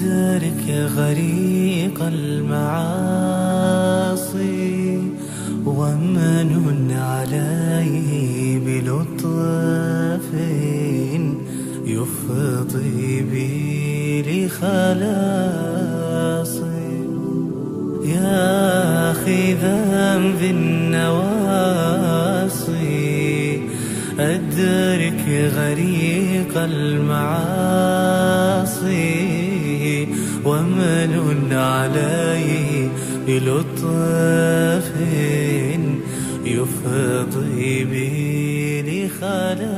أدرك غريق المعاصي ومن عليه بلطف يفضي بي لخلاصي. يا أخي ذنبي النواصي أدرك غريق المعاصي ومن عليه بلطف يفضي بي لخلاصي.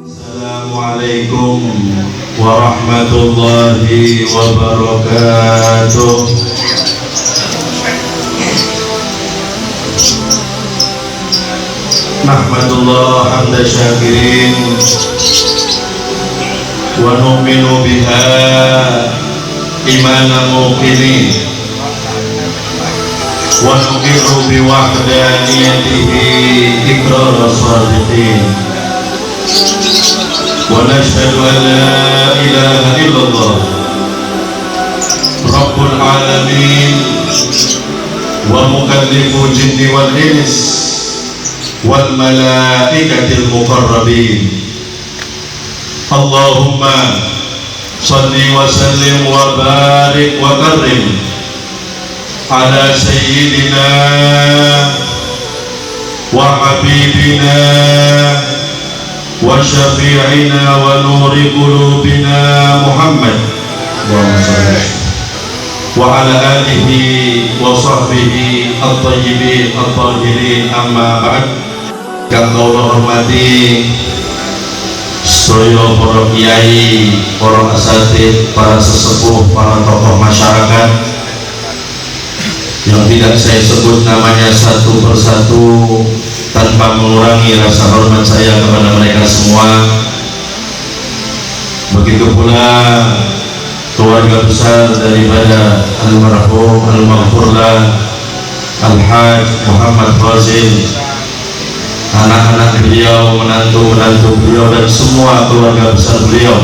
السلام عليكم ورحمة الله وبركاته. نحمد الله حمد الشاكرين ونؤمن بها إيمان موقنين ونقر بوحدانيته إقرار الصادقين ونشهد أن لا إله إلا الله رب العالمين ومكلف الجن والإنس والملائكة المقربين. اللهم صل وسلم وبارك وكرم على سيدنا وحبيبنا وشفيعنا ونور قلوبنا محمد وعلى آله وصحبه الطيبين الطاهرين. أما بعد. Kang kula hormati sedaya para kiai, para asatidz, para sesepuh, para tokoh masyarakat yang tidak saya sebut namanya satu persatu tanpa mengurangi rasa hormat saya kepada mereka semua. Begitu pula keluarga besar daripada almarhum al-maghfurlah Al-Hajj Muhammad Fazil, anak-anak beliau, menantu-menantu beliau, dan semua keluarga besar beliau,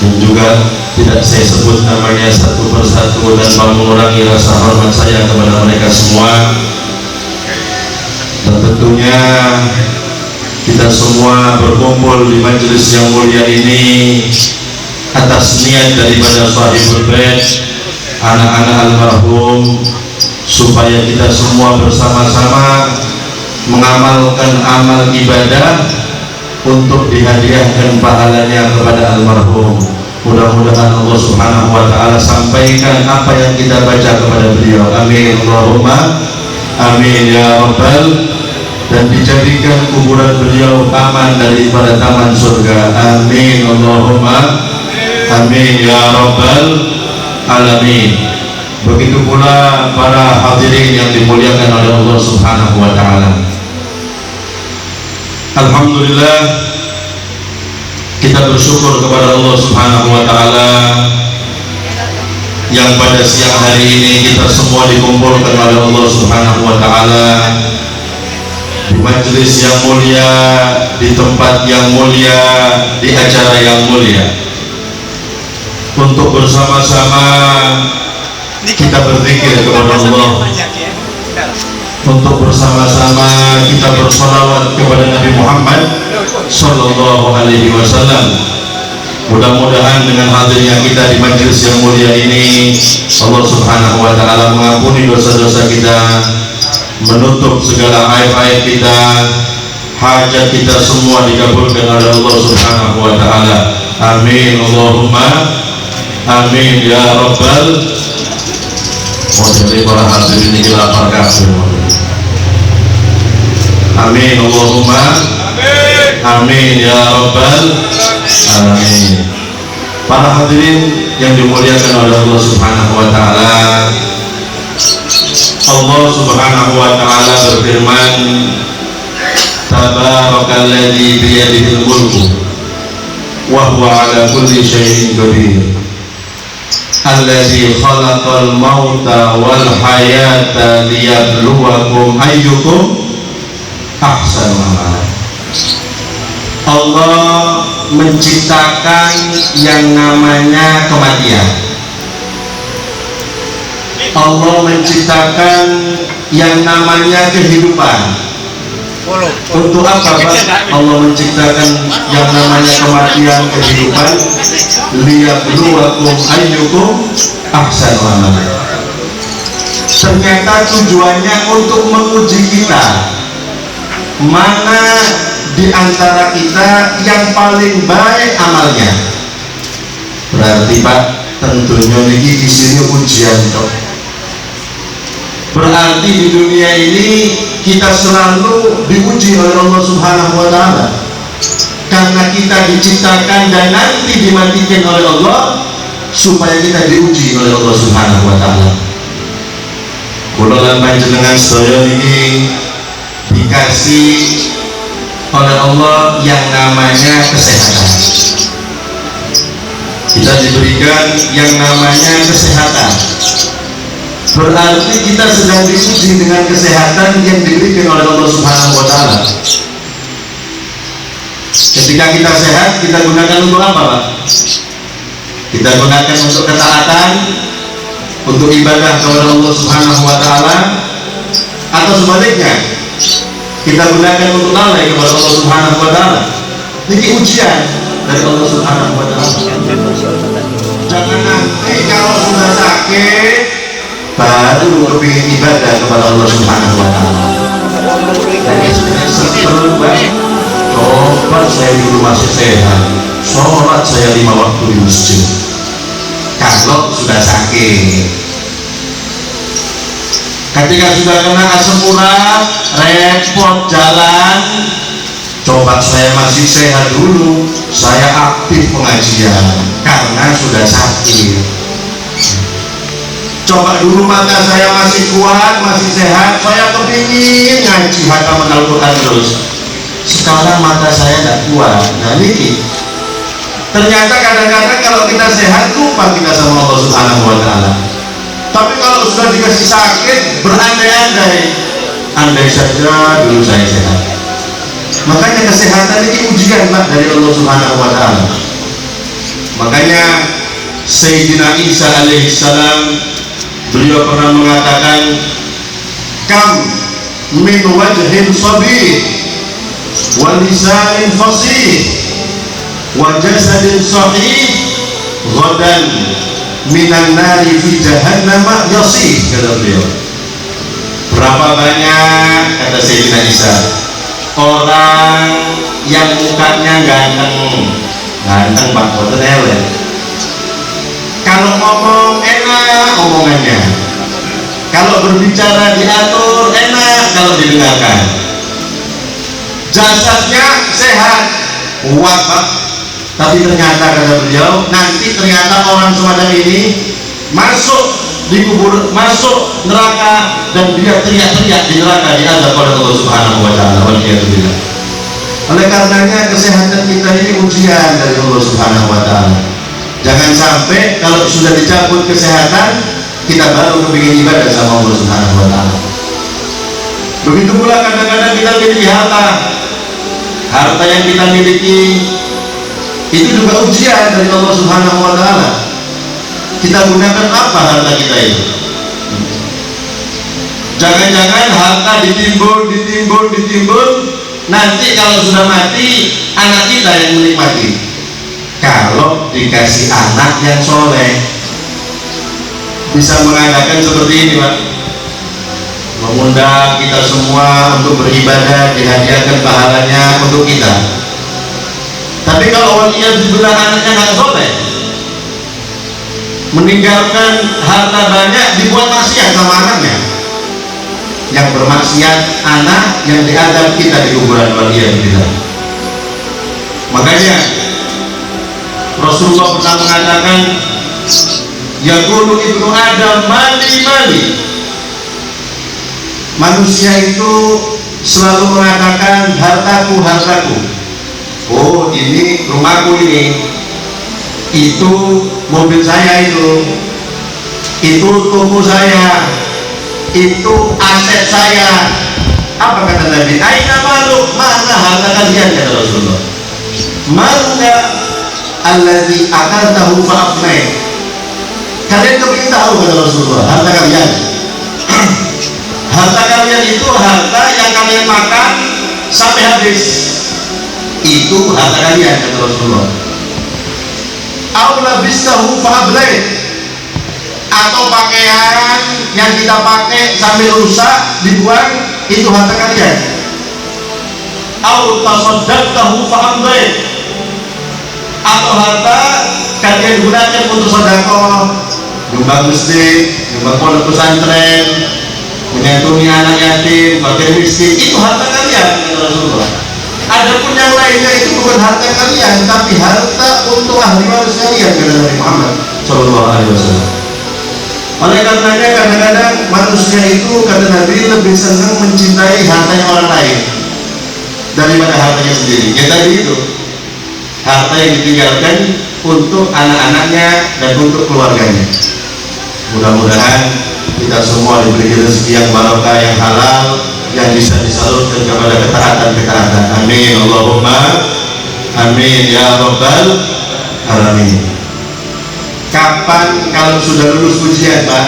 dan juga tidak saya sebut namanya satu persatu dan mengurangi rasa hormat saya kepada mereka semua. Dan tentunya kita semua berkumpul di majelis yang mulia ini atas niat daripada Sahibul Bait, anak-anak almarhum, supaya kita semua bersama-sama mengamalkan amal ibadah untuk dihadiahkan pahalanya kepada almarhum. Mudah-mudahan Allah Subhanahu wa ta'ala sampaikan apa yang kita baca kepada beliau. Amin Allahumma amin ya rabbal. Dan dijadikan kuburan beliau taman daripada taman surga. Amin Allahumma amin ya rabbal alamin. Begitu pula para hadirin yang dimuliakan oleh Allah Subhanahu wa ta'ala. Alhamdulillah, kita bersyukur kepada Allah Subhanahu wa ta'ala yang pada siang hari ini kita semua dikumpulkan oleh Allah Subhanahu wa ta'ala di majelis yang mulia, di tempat yang mulia, di acara yang mulia, untuk bersama-sama kita berzikir kepada Allah, untuk bersama-sama kita bersalawat kepada Nabi Muhammad Sallallahu Alaihi Wasallam. Mudah-mudahan dengan hadirnya kita di majelis yang mulia ini, Allah Subhanahu wa ta'ala mengampuni dosa-dosa kita, menutup segala aib-aib kita, hajat kita semua dikabulkan oleh Allah Subhanahu wa ta'ala. Amin Allahumma amin ya rabbal. Jadi para hadirin ini lapar kafir. Amin Allahumma amin ya rabbal alamin. Para hadirin yang dimuliakan oleh Allah Subhanahu wa ta'ala, Allah Subhanahu wa ta'ala berfirman, Tabarakalladzi biyadihil mulku wa huwa ala kulli syai'in qadir. Alladzi khalaqal mauta wal hayata liyabluwakum ayyukum ahsanu amala. Allah menciptakan yang namanya kematian. Allah menciptakan yang namanya kehidupan. Untuk apa Pak Allah menciptakan yang namanya kematian, kehidupan? Liyabluwakum ayyukum ahsanu amala. Ternyata tujuannya untuk menguji kita, mana di antara kita yang paling baik amalnya. Berarti Pak, tentunya ini di sini ujian dok. Berarti di dunia ini kita selalu diuji oleh Allah Subhanahu wa Ta'ala, karena kita diciptakan dan nanti dimatikan oleh Allah supaya kita diuji oleh Allah Subhanahu wa Ta'ala. Kula lan panjenengan sedaya ini dikasih oleh Allah yang namanya kesehatan. Kita diberikan yang namanya kesehatan. Berarti kita sedang diuji dengan kesehatan yang diberikan oleh Allah Subhanahu wa Ta'ala. Ketika kita sehat, kita gunakan untuk apa Pak? Kita gunakan untuk ketaatan, untuk ibadah kepada Allah Subhanahu wa Ta'ala, atau sebaliknya kita gunakan untuk lalai kepada Allah Subhanahu wa Ta'ala. Ini ujian dari Allah Subhanahu wa Ta'ala. Jangan nanti kalau sudah sakit baru kepingin ibadah kepada Allah Subhanahu wa Ta'ala. Coba saya dulu masih sehat, sholat saya 5 waktu di masjid. Kalau sudah sakit, ketika sudah kena asam urat, repot jalan, coba saya masih sehat dulu, saya aktif pengajian karena sudah sakit. Coba dulu mata saya masih kuat, masih sehat, saya kepingin ngaji hataman Al-Quran terus. Sekarang mata saya tidak kuat. Nah ini ternyata kadang-kadang kalau kita sehat lupa kita sama Allah Subhanahu wa Ta'ala. Tapi kalau sudah dikasih sakit berandai-andai, andai saja dulu saya sehat. Makanya kesehatan ini ujian Pak dari Allah Subhanahu wa Ta'ala. Makanya Sayyidina Isa alaihissalam, beliau pernah mengatakan, kam min wajhin sabih wa lisanin fasih wa jasadin sahih ghadan minan nari fi jahannam yasih, kata beliau. Berapa banyak, kata Sayyidina Isa, orang yang mukanya ganteng Pak, boten elek. Kalau ngomong enak omongannya, kalau berbicara diatur enak kalau didengarkan, jasadnya sehat, kuat Pak. Tapi ternyata kata beliau, nanti ternyata orang semacam ini masuk di kubur, masuk neraka, dan dia teriak-teriak di neraka, diazab oleh Allah Subhanahu wa Ta'ala. Waliyadzubillah. Oleh karenanya kesehatan kita ini ujian dari Allah Subhanahu wa Ta'ala. Jangan sampai kalau sudah dicabut kesehatan kita baru kepingin ibadah sama Allah Subhanahu wa Ta'ala. Begitu pula kadang-kadang kita miliki harta yang kita miliki itu juga ujian dari Allah Subhanahu wa Ta'ala. Kita gunakan apa harta kita itu? Jangan-jangan harta ditimbun, nanti kalau sudah mati anak kita yang menikmati. Kalau dikasih anak yang soleh, bisa mengadakan seperti ini Pak, mengundang kita semua untuk beribadah, dihadiahkan pahalanya untuk kita. Tapi kalau waliyadzubillah anaknya nggak soleh, meninggalkan harta banyak, dibuat maksiat sama anaknya, yang bermaksiat anak yang diadab kita di kuburan waliyadzubillah. Makanya Rasulullah pernah mengatakan, yaqulu ibnu Adam mali. Manusia itu selalu mengatakan hartaku. Oh, ini rumahku, itu mobil saya, itu toko saya, itu aset saya. Apa kata Nabi? Aina malu, mana harta kalian, kata Rasulullah. maka alladzi akaltahu fa'afnai. Kalian kepingin tahu kata Rasulullah harta kalian? Harta kalian itu harta yang kalian makan sampai habis. Itu harta kalian kata Rasulullah. Au labistahu fa'ablai, atau pakaian yang kita pakai sampai rusak dibuang, itu harta kalian. Au tasaddaqtahu fa'amdai, atau harta kalian gunakan untuk sedekah, nyumbang masjid, nyumbang pondok pesantren, menyantuni anak yatim, fakir miskin, itu harta kalian kata Rasulullah. Adapun yang lainnya itu bukan harta kalian, tapi harta untuk ahli waris kalian kata Nabi Muhammad Sallallahu Alaihi Wasallam. Oleh karenanya kadang-kadang manusia itu kata Nabi lebih senang mencintai hartanya orang lain daripada hartanya sendiri. Ya tadi itu harta yang ditinggalkan untuk anak-anaknya dan untuk keluarganya. Mudah-mudahan kita semua diberi rezeki yang barokah, yang halal, yang bisa disalurkan kepada ketaatan-ketaatan. Amin Allahumma amin ya rabbal alamin. Kapan kalau sudah lulus ujian, Pak?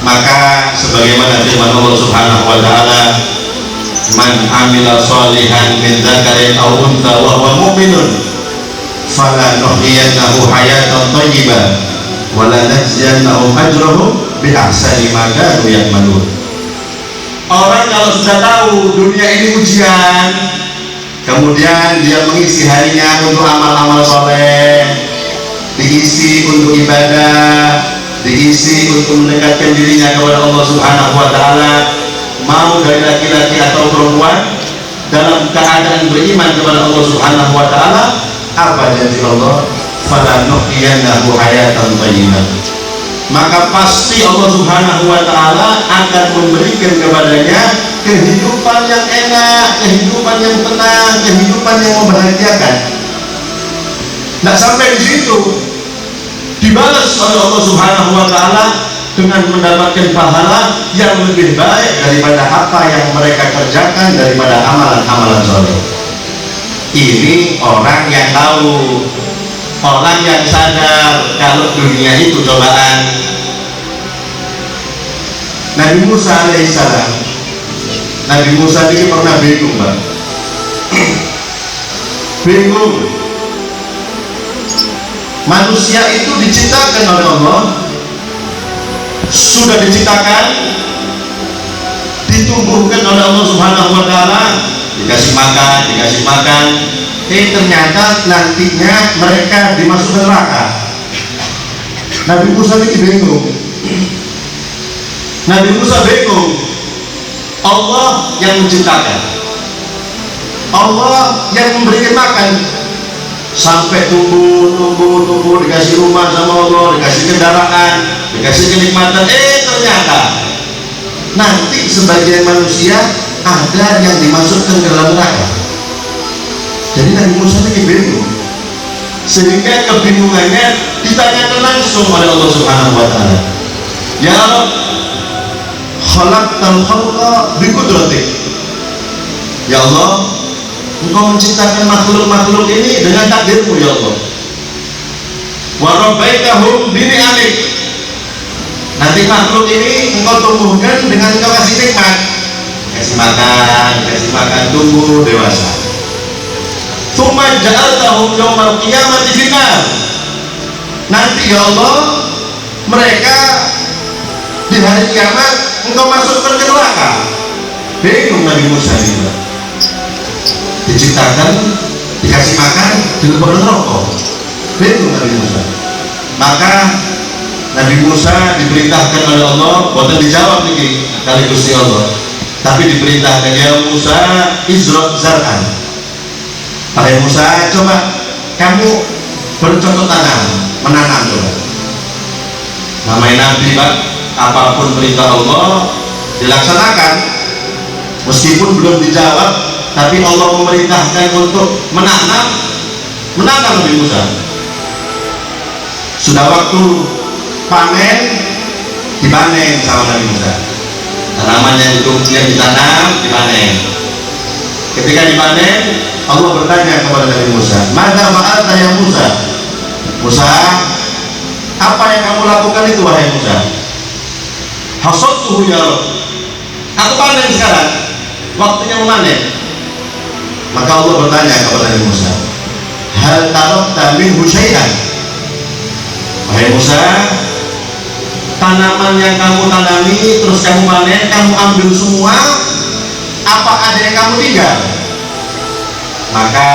Maka sebagaimana firman Allah Subhanahu wa taala, man amila sholihan min dzakarin aw untha wa huwa mu'minun falanuhyiyannahu hayatan thayyibah wa lanajziyannahum ajrahum bi ahsani ma kanu ya'malun. Orang kalau sudah tahu dunia ini ujian, kemudian dia mengisi harinya untuk amal-amal soleh, diisi untuk ibadah, diisi untuk mendekatkan dirinya kepada Allah Subhanahu wa taala, mau dari laki-laki atau perempuan, dalam keadaan beriman kepada Allah Subhanahu wa taala, apa janji Allah? Falanuhyiyannahu hayatan thayyibah. Maka pasti Allah Subhanahu wa taala akan memberikan kepadanya kehidupan yang enak, kehidupan yang tenang, kehidupan yang membahagiakan. Nah, sampai di situ dibalas oleh Allah Subhanahu wa taala dengan mendapatkan pahala yang lebih baik daripada apa yang mereka kerjakan, daripada amalan-amalan soleh. Ini orang yang tahu, orang yang sadar kalau dunia itu cobaan. Nabi Musa alaihissalam, Nabi Musa ini pernah bingung, Pak. Bingung. Manusia itu diciptakan oleh Allah, sudah diciptakan, ditumbuhkan oleh Allah Subhanahu wa taala, dikasih makan, ternyata nantinya mereka dimasukkan neraka. Nabi Musa ini bingung. Nabi Musa bingung. Allah yang menciptakan, Allah yang memberikan makan, sampai tumbuh, dikasih rumah sama Allah, dikasih kendaraan, dikasih kenikmatan, ternyata nanti sebagian manusia ada yang dimasukkan ke dalam neraka. Jadi Nabi Musa ini bingung, sehingga kebingungannya ditanyakan langsung oleh Allah Subhanahu wa taala. Ya Rabb, khalaqtal khalqa biqudratik. Ya Allah, Engkau menciptakan makhluk-makhluk ini dengan takdirmu ya Allah. Wa rabbaitahum bi ni'amik. Nanti makhluk ini Engkau tumbuhkan dengan Engkau kasih nikmat, kasih makan, tumbuh dewasa. Tsumma ja'altahum yaumal qiyamati finnar. Nanti ya Allah, mereka di hari kiamat Engkau masukkan ke neraka. Bingung Nabi Musa ini. Diciptakan, dikasih makan, dilebur neraka. Bingung Nabi Musa. Maka Nabi Musa diperintahkan oleh Allah, bukan dijawab nih kali Gusti Allah, tapi diperintahkan, ya Musa izraq zar'an. Hai Musa, coba kamu bercocok tanam, menanam coba. Namanya Nabi, Pak, apapun perintah Allah dilaksanakan, meskipun belum dijawab, tapi Allah memerintahkan untuk menanam Nabi Musa. Sudah waktu panen, dipanen sama Nabi Musa. Tanaman yang ditanam dipanen. Ketika dipanen, Allah bertanya kepada Nabi Musa, "Madza fa'alta ya Musa?" Musa, apa yang kamu lakukan itu wahai Musa? Hasadtuhu ya Rabb. Aku panen sekarang, waktunya memanen. Maka Allah bertanya kepada Nabi Musa, "Hal tarakta minhu syai'an?" Wahai Musa, tanaman yang kamu tanami terus kamu panen, kamu ambil semua, apa ada yang kamu tinggal? Maka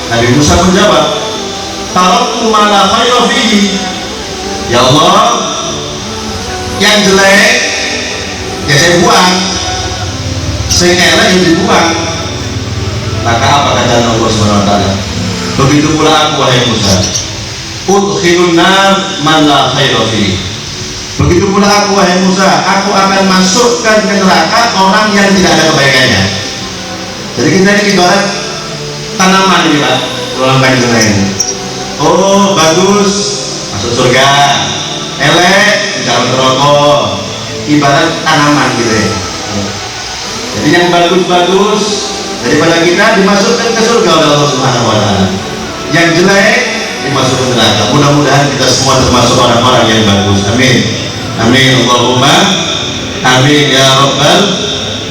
Nabi Musa menjawab, "Taraktu ma la khayra fihi." Ya Allah, yang jelek ya saya buang, yang elek yang dibuang. Maka apa kata Allah Subhanahu wa taala? Begitu pula aku wahai Musa, udkhilun nar man la khayra fihi. Begitu pula aku wahai Musa, aku akan masukkan ke neraka orang yang tidak ada kebaikannya. Jadi kita ini ibarat tanaman ini Pak, ulang panjang lain. Oh bagus, masuk surga. Elek, jangan merokok. Ibarat tanaman gitu ya. Jadi yang bagus-bagus daripada kita dimasukkan ke surga oleh Allah Subhanahu wa taala. Yang jelek dimasukkan neraka. Mudah-mudahan kita semua termasuk orang-orang yang bagus. Amin. Amin Allahumma amin ya rabbal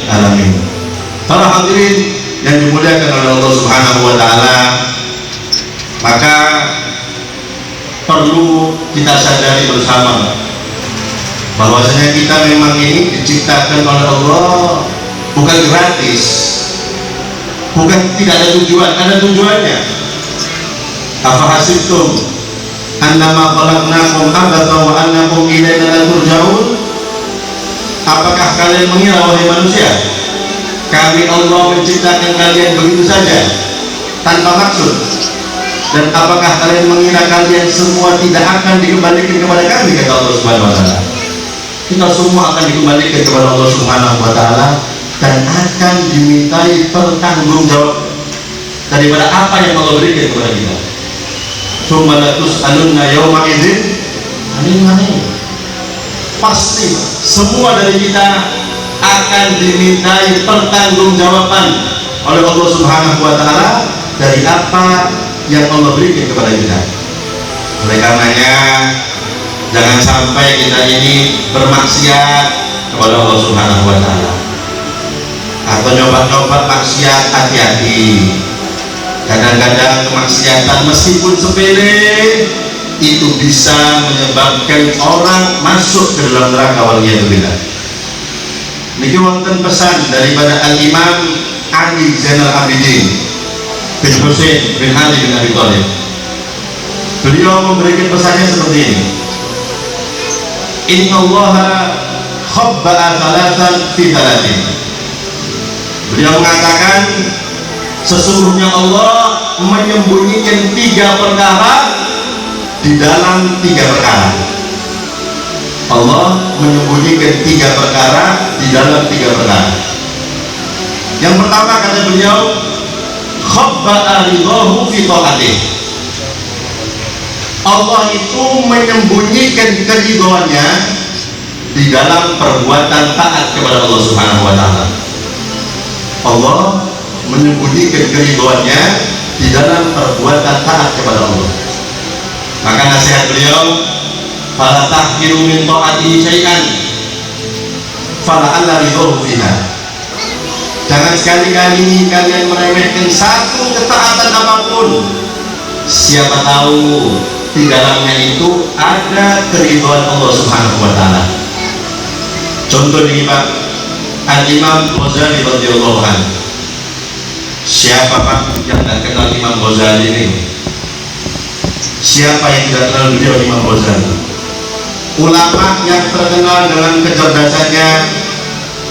alamin. Para hadirin yang dimuliakan oleh Allah Subhanahu wa taala, maka perlu kita sadari bersama bahwasanya kita memang ini diciptakan oleh Allah bukan gratis, bukan tidak ada tujuan, ada tujuannya. Afa hasibtum annama khalaqnakum abatha wa annakum ilaina la turja'un? Apakah kalian mengira wahai manusia, kami Allah menciptakan kalian begitu saja tanpa maksud? Dan apakah kalian mengira kalian semua tidak akan dikembalikan kepada kami? Kata Allah Subhanahu wa taala. Kita semua akan dikembalikan kepada Allah Subhanahu wa taala dan akan dimintai pertanggungjawab daripada apa yang Allah berikan kepada kita. Tsumma latus'alunna yauma idzin 'anil na'im. Pasti semua dari kita akan dimintai pertanggungjawaban oleh Allah Subhanahu wa taala dari apa yang Allah berikan kepada kita. Oleh karenanya jangan sampai kita ini bermaksiat kepada Allah Subhanahu wa taala. Atau nyoba-nyoba maksiat, hati-hati. Kadang-kadang kemaksiatan meskipun sepele itu bisa menyebabkan orang masuk ke dalam neraka waliyadzubillah. Niki wonten pesan daripada Al-Imam Ali Zainal Abidin bin Husain bin Ali bin Abi Thalib. Beliau memberikan pesannya seperti ini. Innallaha khabba'a thalathan fi thalathin. Beliau mengatakan sesungguhnya Allah menyembunyikan 3 perkara di dalam 3 perkara. Allah menyembunyikan 3 perkara di dalam 3 perkara. Yang pertama kata beliau, khabba'a ridahu fi ta'atih. Allah itu menyembunyikan keridhoannya di dalam perbuatan taat kepada Allah Subhanahu wa taala. Allah menyembunyikan keridhoannya di dalam perbuatan taat kepada Allah. Maka nasihat beliau, fala tahqiru min ta'atihi syai'an fala alla ridhahu fiha. Jangan sekali-kali kalian meremehkan satu ketaatan apapun, siapa tahu di dalamnya itu ada keridhaan Allah Subhanahu wa taala. Contoh ini Pak, Al-Imam Ghazali radhiyallahu anhu. Siapa Pak yang tidak kenal Imam Ghazali ini? Siapa yang tidak kenal beliau Imam Ghazali? Ulama yang terkenal dengan kecerdasannya,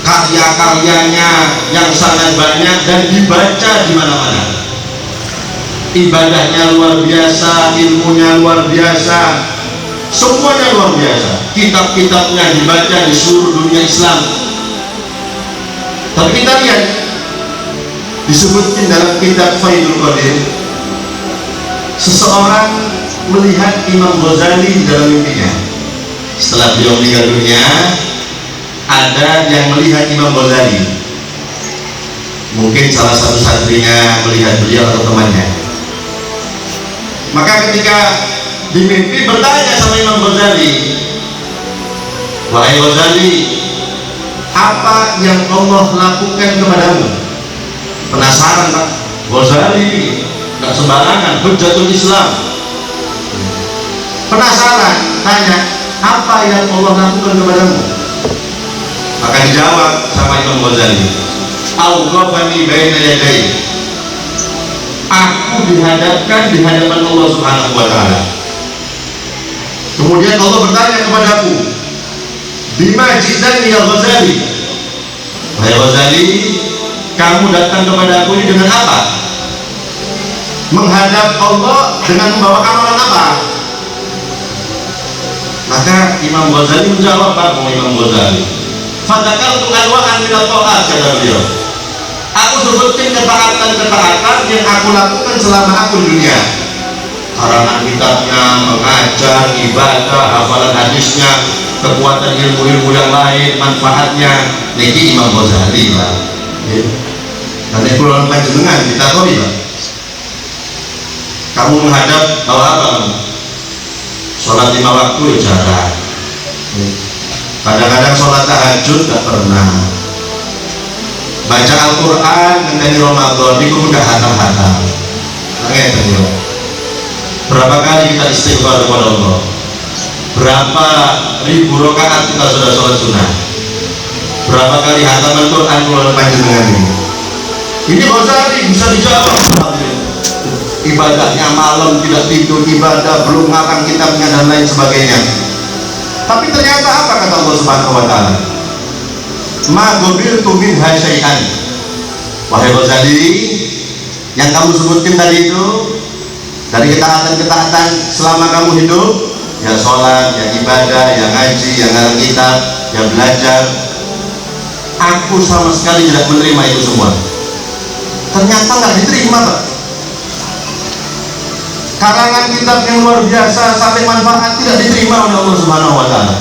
karya-karyanya yang sangat banyak dan dibaca di mana-mana. Ibadahnya luar biasa, ilmunya luar biasa, semuanya luar biasa. Kitab-kitabnya dibaca di seluruh dunia Islam. Tapi kita lihat disebutkan dalam kitab Faidul Qadir, seseorang melihat Imam Ghazali di dalam mimpinya. Setelah beliau meninggal dunia, ada yang melihat Imam Ghazali. Mungkin salah satu santrinya melihat beliau atau temannya. Maka ketika di mimpi bertanya sama Imam Ghazali, wahai Ghazali, apa yang Allah lakukan kepadamu? Penasaran Pak Ghazali, nggak sembarangan, Hujjatul Islam. Penasaran, tanya, apa yang Allah lakukan kepadamu? Maka dijawab sama Imam Ghazali, Al-Ghafani baina yadai, aku dihadapkan di hadapan Allah Subhanahu wa Ta'ala. Kemudian Allah bertanya kepadaku, bima jidani ya Ghazali, wahai Ghazali, kamu datang kepada aku ini dengan apa? Menghadap Allah dengan membawakan orang apa? Maka Imam Ghazali menjawab, Pak Imam Ghazali, fadzakartu anwa'an minat ta'at, kata beliau, aku sebutin ketaatan-ketaatan yang aku lakukan selama aku di dunia. Karangan kitabnya, mengajar, ibadah, hafalan hadisnya, kekuatan ilmu-ilmu yang lain, manfaatnya. Niki Imam Ghazali lah. Nanti pulang panjenengan kita tahu ya. Kamu menghadap bawa apa kamu? Sholat 5 waktu ya jarang. Kadang-kadang sholat tahajud gak pernah. Baca Al-Quran dengan Ramadan itu udah hatam-hatam. Berapa kali kita istighfar kepada Allah? Berapa ribu rakaat kita sudah sholat sunnah? Berapa kali hatam Al-Quran keluar panjenengan ini? Ini Ghazali bisa dijawab. Ibadahnya malam tidak tidur, ibadah belum ngarang kitabnya dan lain sebagainya. Tapi ternyata apa kata Allah Subhanahu wa Ta'ala? Ma gobiltu minha syai'an. Wahai Ghazali, yang kamu sebutkan tadi itu, dari ketaatan-ketaatan selama kamu hidup, ya sholat, ya ibadah, ya ngaji, ya ngarang kitab, ya belajar, aku sama sekali tidak menerima itu semua. Ternyata nggak diterima, Pak. Karangan kitab yang luar biasa sampai manfaat tidak diterima oleh Allah Subhanahu wa Ta'ala.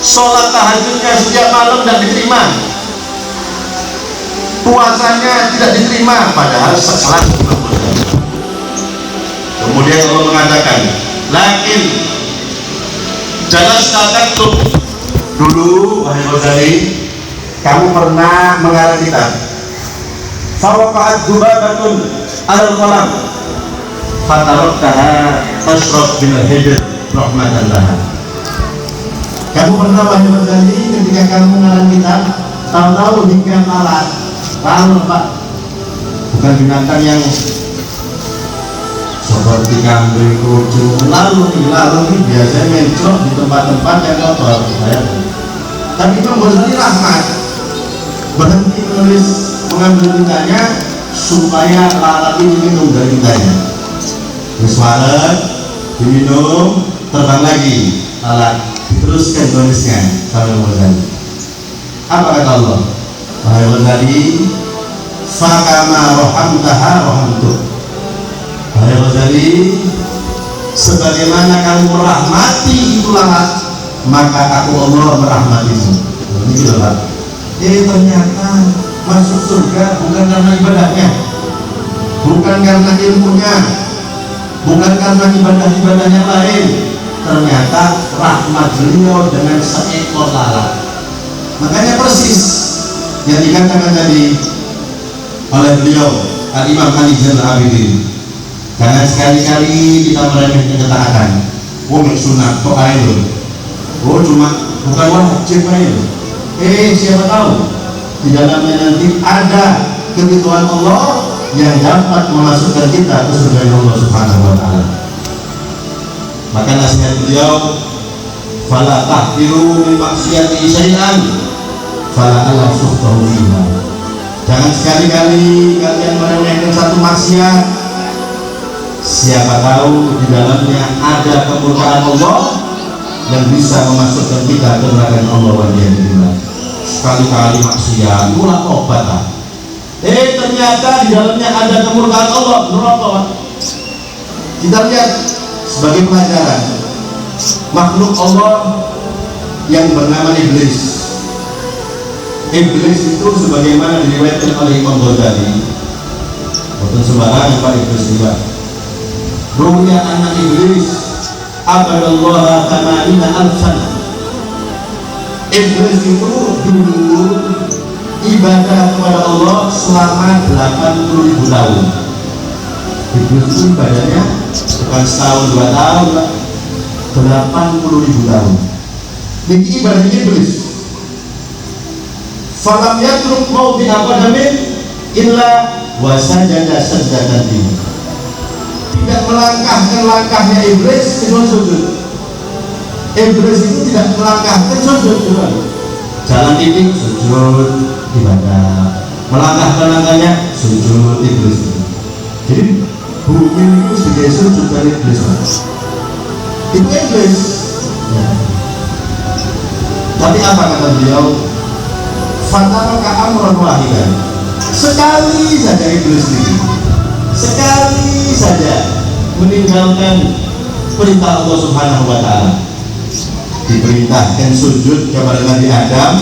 Sholat tahajudnya setiap malam tidak diterima, puasanya tidak diterima, padahal sekelas. Kemudian Allah mengatakan, lakin jelas taktub, dulu wahai Ghazali, kamu pernah mengarang kitab. Fawaqa'at dubabatun alal qalam fataraktaha tashrab bil hijr rahmatan laha. Kamu pernah wahai Ghazali ketika kamu mengarang kitab, tahu-tahu hingga lalat, lalu Pak, bukan binatang yang seperti kambing, kucing, lalu ini biasanya mencok di tempat-tempat yang kotor. Tapi Imam Ghazali rahmat, berhenti menulis, mengambil tintanya supaya lalat ini minum dari tintanya. Bersuara, diminum, terbang lagi lalat, diteruskan tulisnya sampai Ghazali. Apa kata Allah? Wahai Ghazali, fakama rohamtaha rohamtuh. Wahai Ghazali, sebagaimana kamu merahmati itu lalat, maka aku Allah merahmatimu. Ini gitu Pak. Ternyata masuk surga bukan karena ibadahnya, bukan karena ilmunya, bukan karena ibadah-ibadahnya lain. Ternyata rahmat beliau dengan seekor lalat. Makanya persis yang dikatakan tadi oleh beliau Al-Imam Ali Zainal Abidin, jangan sekali-kali kita meremehkan ketaatan. Oh sunat kok ayo, oh cuma bukan wajib ayo. Siapa tahu di dalamnya nanti ada kebutuhan Allah yang dapat memasukkan kita ke surga Allah Subhanahu wa Ta'ala. Maka nasihat beliau, fala tahqiru min maksiati syai'an fala ala suhtahu fiha. Jangan sekali-kali kalian meremehkan satu maksiat, siapa tahu di dalamnya ada kemurkaan Allah yang bisa memasukkan kita ke neraka Allah wa jannah. Sekali-kali maksiat, mulai obat lah. Ternyata di dalamnya ada kemurkaan Allah, neraka. Kita lihat sebagai pelajaran, makhluk Allah yang bernama iblis Iblis itu sebagaimana diriwayatkan oleh Imam Ghazali, bukan sembarangan Pak Iblis juga. Ruya anak Iblis abadallaha tama'ina alfana. Iblis itu dulu ibadah kepada Allah selama 80.000 tahun. Iblis itu ibadahnya bukan setahun 2 tahun, 80.000 tahun. Ini ibadah Iblis. Falam yatruk mawdi aqdamin illa wasajada sajdatan ini. Tidak melangkahkan langkahnya Iblis kecuali sujud. Iblis itu tidak melangkahkan sujud. Jalan titik sujud ibadah, melangkahkan langkahnya sujud Iblis. Jadi bumi itu sebagai sujud dari Iblis. Itu Iblis. Ya. Tapi apa kata beliau? Fataraka amran wahidan. Sekali saja Iblis ini, sekali saja meninggalkan perintah Allah Subhanahu wa Ta'ala. Diperintahkan sujud kepada Nabi Adam,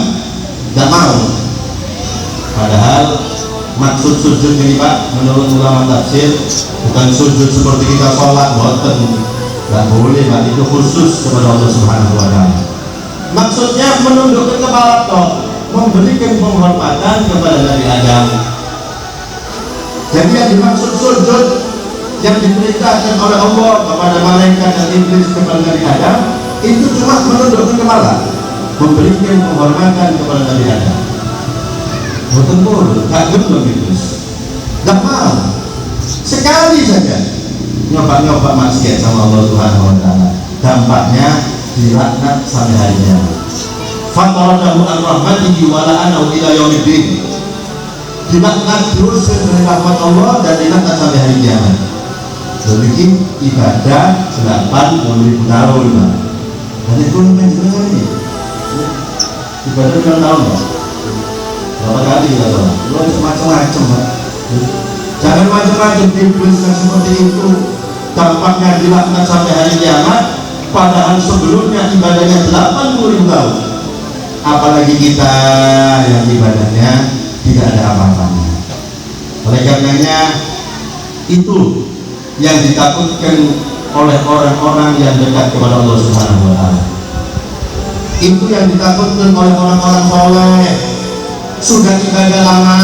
tidak mau. Padahal maksud sujud ini Pak, menurut ulama tafsir, bukan sujud seperti kita sholat, boten. Tidak boleh Pak, itu khusus kepada Allah Subhanahu wa Ta'ala. Maksudnya menundukkan kepala toh, memberikan penghormatan kepada Nabi Adam. Jadi yang dimaksud sujud yang diperintahkan oleh Allah kepada malaikat dan iblis kepada Nabi Adam itu cuma menundukkan kepala, memberikan penghormatan kepada Nabi Adam. Betul, tak betul iblis, tak mau. Sekali saja nyoba-nyoba maksiat sama Allah Subhanahu wa Ta'ala, dampaknya dilaknat sampai hari kiamat. Fataradahu an rahmatihi wa la'anahu ila yaumiddin. Dilaknat terus dari rahmat Allah dan dilaknat sampai hari kiamat. Jadi ibadah 80.000 tahun. Dan itu menjelaskan ini. Ibadah berapa tahun Pak? Berapa kali kita sholat? Lu macam-macam Pak. Jangan macam-macam iblis yang seperti itu. Dampaknya dilaknat sampai hari kiamat. Padahal sebelumnya ibadahnya 80.000 tahun. Apalagi kita yang ibadahnya tidak ada apa-apanya. Oleh karenanya itu yang ditakutkan oleh orang-orang yang dekat kepada Allah Subhanahu wa Ta'ala. Itu yang ditakutkan oleh orang-orang soleh. Sudah ibadah lama,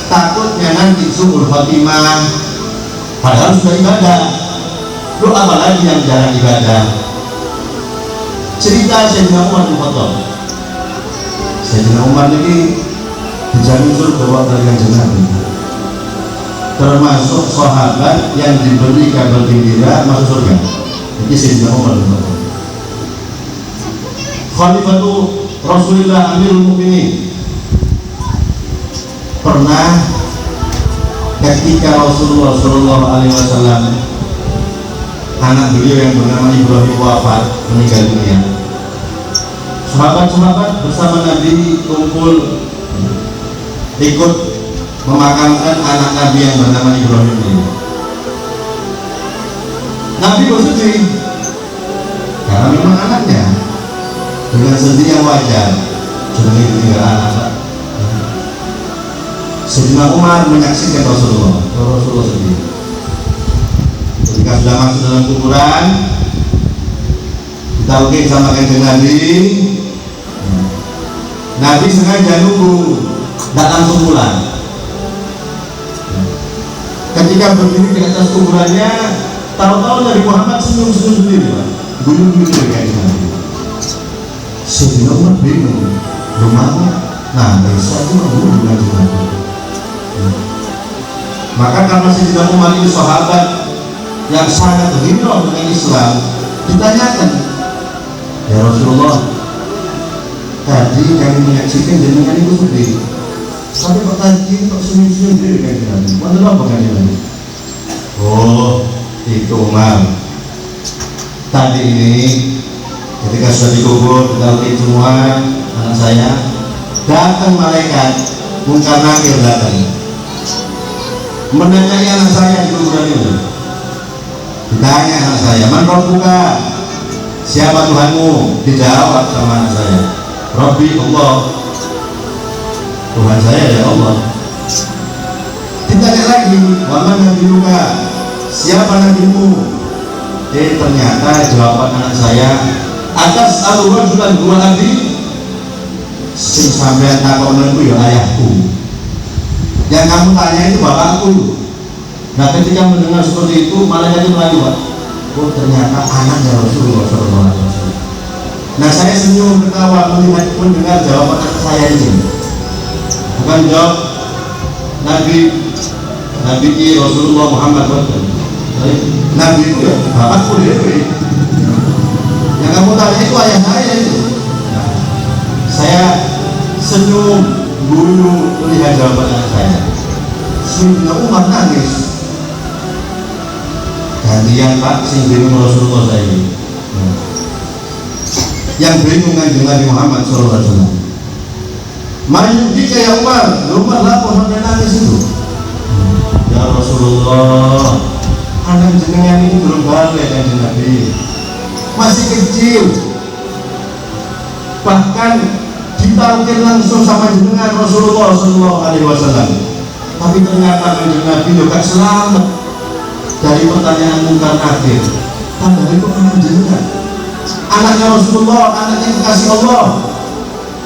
takutnya nanti suul khotimah. Padahal sudah ibadah. Lu apalagi yang jarang ibadah? Cerita Sayyidina Umar bin Khattab. Sayyidina Umar ini dijamin surga dari Kanjeng Nabi, termasuk sahabat yang diberi kabar gembira masuk surga. Ini Sayyidina Umar bin Khattab, Khalifatu Rasulullah Amirul Mukminin. Pernah ketika Rasulullah Shallallahu Alaihi Wasallam, anak beliau yang bernama Ibrahim wafat, meninggal dunia, sahabat-sahabat bersama Nabi kumpul ikut memakamkan anak Nabi yang bernama Ibrahim ini. Nabi bersedih karena memang anaknya, dengan sedih yang wajar, sudah ditinggal anak. Sayyidina Umar menyaksikan Rasulullah sedih. Ketika sudah masuk dalam kuburan, ditalkin sama Kanjeng Nabi. Nabi sengaja nunggu, tidak langsung pulang. Ketika berdiri di atas kuburannya, tahu-tahu Nabi Muhammad senyum-senyum sendiri, Pak. Gunyung-gunyung dari Kanjeng Nabi. Sayyidina Umar bingung, rumahnya, nah bisa itu menunggu Kanjeng Nabi. Maka karena Sayyidina Umar itu sahabat yang sangat rindu dengan Islam, ditanyakan, ya Rasulullah, tadi kami menyaksikan jenengan itu sedih, tapi kok tadi kok senyum-senyum diri kan Nabi? Mana apa kan Nabi? Oh, itu Umar. Tadi ini ketika sudah dikubur, ditalkin semua anak saya, datang malaikat Munkar Nakir datang menanyai anak saya di kuburan itu. Ditanya anak saya, man rabbuka, siapa Tuhanmu? Dijawab sama anak saya, Rabbi Allah. Tuhan saya ya Allah. Ditanya lagi, waman nabiuka, siapa nabimu? Ternyata jawaban anak saya, atas al-rajulan dua nabi, sing sampean takon itu ya ayahku. Yang kamu tanya itu bapakku. Nah ketika mendengar seperti itu, malaikat itu lagi, Pak. Oh ternyata anaknya Rasulullah SAW. Nah saya senyum ketawa mendengar jawaban anak saya ini. Bukan jawab Nabi Rasulullah Muhammad SAW. Nabi itu ya bapakku dewi. Yang kamu tanya itu ayah saya itu. Nah, saya senyum dulu melihat jawaban anak saya. Sayyidina Umar nangis. Gantian Pak, sing bingung Rasulullah saya ini. Yang bingung Kanjeng Nabi Muhammad SAW. Mayuki kayak Umar lapor sampai nangis itu. Ya Rasulullah, anak jenengan ini belum balik Kanjeng Nabi, masih kecil. Bahkan ditalkin langsung sama jenengan Rasulullah SAW. Tapi ternyata Kanjeng Nabi juga selamat dari pertanyaan mungkar nakir. Padahal itu anak jenengan, anaknya Rasulullah, anaknya kekasih Allah,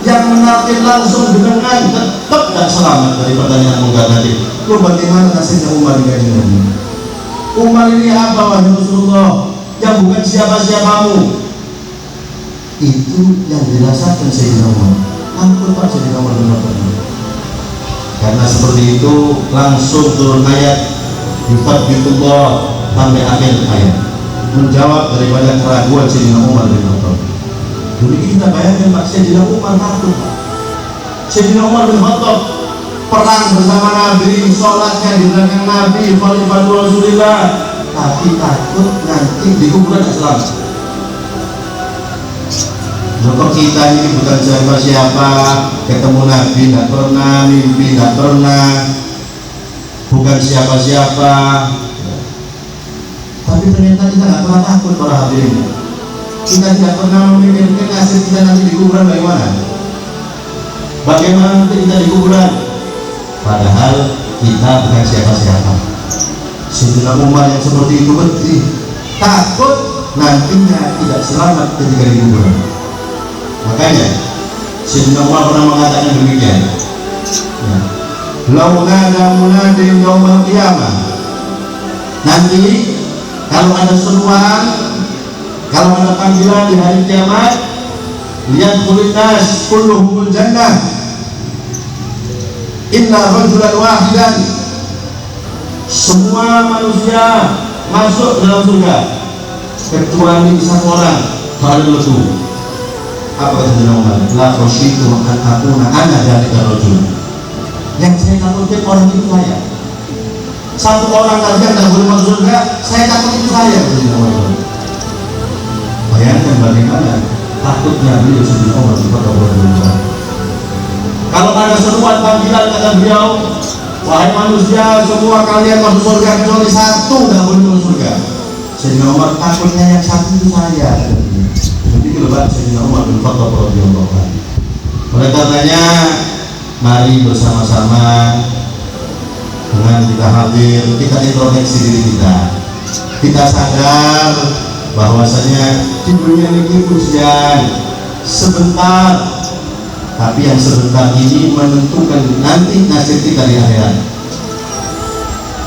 yang menakir langsung jenengan tetap tidak selamat dari pertanyaan mungkar nakir. Lalu bagaimana nasibnya Umar di Kanjeng Nabi? Umar ini apa wahai Rasulullah? Yang bukan siapa-siapamu. Itu yang dirasakan Sayyidina Umar. Ampun Pak Sayyidina Umar benar-benar. Karena seperti itu langsung turun ayat Yufadbitullah sampai akhir ayat, menjawab daripada keraguan Sayyidina Umar bin Khattab. Jadi kita bayangkan Pak, Sayyidina Umar takut. Sayyidina Umar bin Khattab perang bersama Nabi, sholatnya di belakang Nabi, Khalifatul Rasulullah, tapi takut nanti di kuburan Islam. Kalau kita ini bukan siapa-siapa, ketemu Nabi tidak pernah, mimpi tidak pernah, bukan siapa-siapa, tapi ternyata kita tidak pernah takut para hadirin. Kita tidak pernah memikirkan nasib kita nanti di kuburan bagaimana nanti kita di kuburan. Padahal kita bukan siapa-siapa. Sayyidina Umar yang seperti itu betul takut nantinya tidak selamat ketika di kuburan. Makanya Sayyidina Umar pernah mengatakan demikian. Lau nada munadin yaumil qiyamah, nanti kalau ada seruan, kalau ada panggilan di hari kiamat, lihat kulinas kulluhumul jannah illa rajulan wahidan, semua manusia masuk dalam surga kecuali satu orang. Kalau itu apa kata Sayyidina Umar? La khasyitu an akuna ana dzalika rajul. Yang saya takutkan orang itu saya. Satu orang saja tidak boleh masuk surga, saya takut itu saya. Bayangkan bagaimana takutnya beliau Sayyidina Umar bin Khattab. Kalau ada seruan panggilan kata beliau, wahai manusia semua kalian masuk surga kecuali satu tidak boleh masuk surga. Sayyidina Umar takutnya yang satu itu saya. Jadi lebat Sayyidina Umar bin Khattab radhiyallahu anhu. Oleh karenanya mari bersama-sama dengan kita hadir, kita introspeksi diri kita sadar bahwasanya di dunia ini ujian sebentar, tapi yang sebentar ini menentukan nanti nasib kita di akhirat.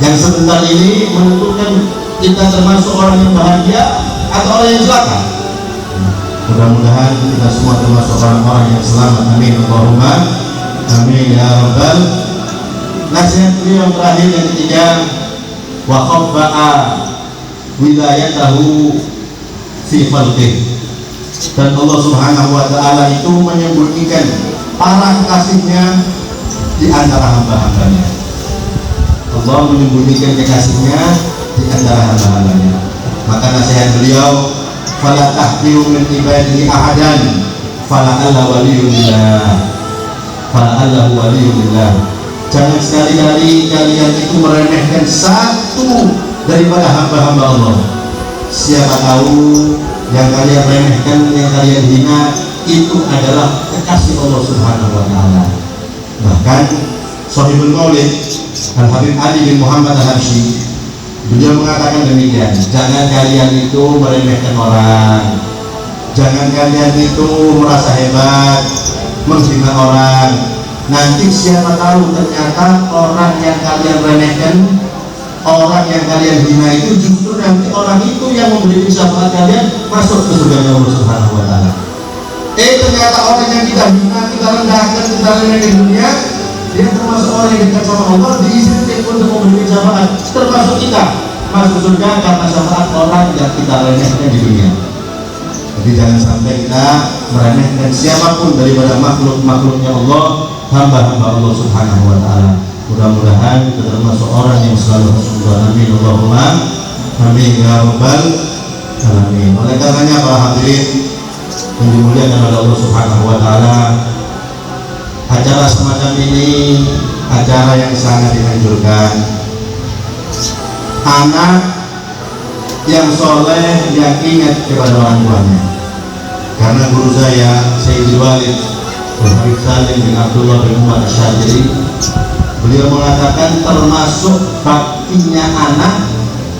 Yang sebentar ini menentukan kita termasuk orang yang bahagia atau orang yang celaka. Mudah-mudahan kita semua termasuk orang-orang yang selamat. Amin Allahumma amin ya rabbal. Nasihat beliau yang terakhir yang ketiga, wa khabba'a wilayatahu fi khalqih, dan Allah Subhanahu wa taala itu menyembunyikan para kekasihnya di antara hamba-hambanya. Allah menyembunyikan kekasihnya di antara hamba-hambanya. Maka nasihat beliau, fala tahqiru min ibadihi ahadan fala'alla waliyulillah, fala'alla waliyulillah. Jangan sekali-kali kalian itu meremehkan satu daripada hamba-hamba Allah. Siapa tahu yang kalian remehkan, yang kalian hina itu adalah kekasih Allah Subhanahu wa taala. Bahkan Sahibul Maulid Al-Habib Ali bin Muhammad Al-Habsyi, beliau mengatakan demikian, jangan kalian itu meremehkan orang, jangan kalian itu merasa hebat, menghina orang. Nanti siapa tahu ternyata orang yang kalian remehkan, orang yang kalian hina itu justru nanti orang itu yang memberi syafaat kalian masuk ke surga Allah Subhanahu wa Ta'ala. Ternyata orang yang kita hina, kita rendahkan, kita remehkan di dunia, dia termasuk orang yang dekat sama Allah, diizinkan untuk memberi syafaat, termasuk kita masuk surga karena syafaat orang yang kita remehkan di dunia. Jadi jangan sampai kita meremehkan siapapun daripada makhluk-makhluknya Allah, hamba-hamba Allah Subhanahu wa Ta'ala. Mudah-mudahan kita termasuk orang yang selalu bersyukur. Amin Allahumma amin ya rabbal alamin. Oleh karenanya para hadirin yang dimuliakan oleh Allah Subhanahu wa Ta'ala, acara semacam ini acara yang sangat dianjurkan. Anak yang soleh yang ingat kepada orang tuanya, karena guru saya Sayyidul Walid Habib Salim bin Abdullah bin Umar Asyadili, beliau mengatakan termasuk baktinya anak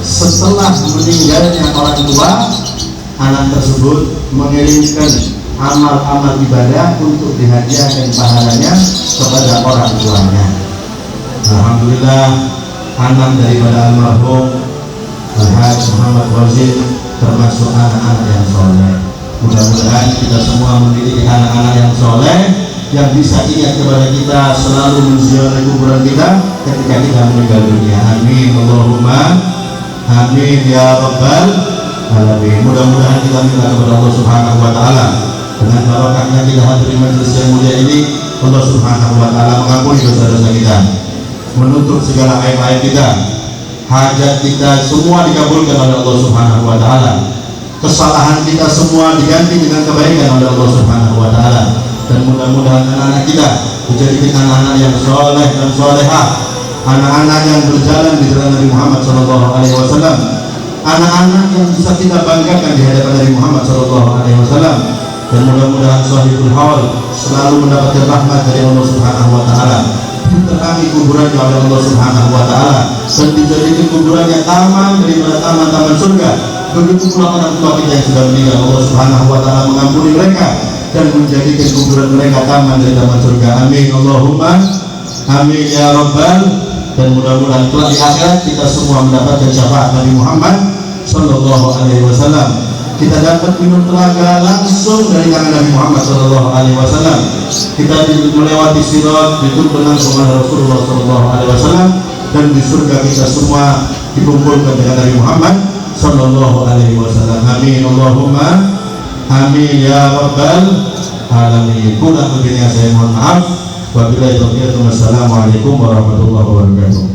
setelah meninggalnya orang tua, anak tersebut mengirimkan amal-amal ibadah untuk dihadiahkan pahalanya kepada orang tuanya. Alhamdulillah, anak daripada almarhum Al-Haj Muhammad Wazir termasuk anak-anak yang soleh. Mudah-mudahan kita semua memiliki anak-anak yang soleh yang bisa ingat kepada kita, selalu menziarahi kuburan kita ketika kita meninggal dunia. Amin Allahumma amin ya rabbal alamin. Mudah-mudahan kita minta kepada Allah Subhanahu wa Ta'ala, dengan barokahnya kita hadiri majelis yang mulia ini, Allah Subhanahu wa Ta'ala mengampuni dosa-dosa kita, menutup segala aib-aib kita, hajat kita semua dikabulkan oleh Allah Subhanahu wa Ta'ala, kesalahan kita semua diganti dengan kebaikan oleh Allah Subhanahu wa Ta'ala. Dan mudah-mudahan anak-anak kita menjadikan anak-anak yang soleh dan solehah, anak-anak yang berjalan di jalan Nabi Muhammad SAW, anak-anak yang bisa kita banggakan di hadapan Nabi Muhammad SAW. Dan mudah-mudahan sahibul haul selalu mendapatkan rahmat dari Allah Subhanahu wa Ta'ala, diterangi kuburannya oleh Allah Subhanahu wa Ta'ala, dan dijadikan kuburannya taman daripada taman-taman surga. Begitu pula orang tua kita yang sudah meninggal, Allah Subhanahu wa Ta'ala mengampuni mereka dan menjadikan kuburan mereka taman dari taman surga. Amin Allahumma amin ya rabbal. Dan mudah-mudahan kelak di akhirat kita semua mendapatkan syafaat Nabi Muhammad sallallahu alaihi wasallam. Kita dapat minum telaga langsung dari tangan Nabi Muhammad sallallahu alaihi wasallam. Kita melewati sirat dituntunkan kepada Rasulullah sallallahu alaihi wasallam, dan di surga kita semua dikumpulkan dengan Nabi Muhammad sallallahu alaihi wasallam. Amin Allahumma amin ya rabbal alamin. Kurang lebihnya saya mohon maaf. Wabillahi taufiq. Wassalamualaikum warahmatullahi wabarakatuh.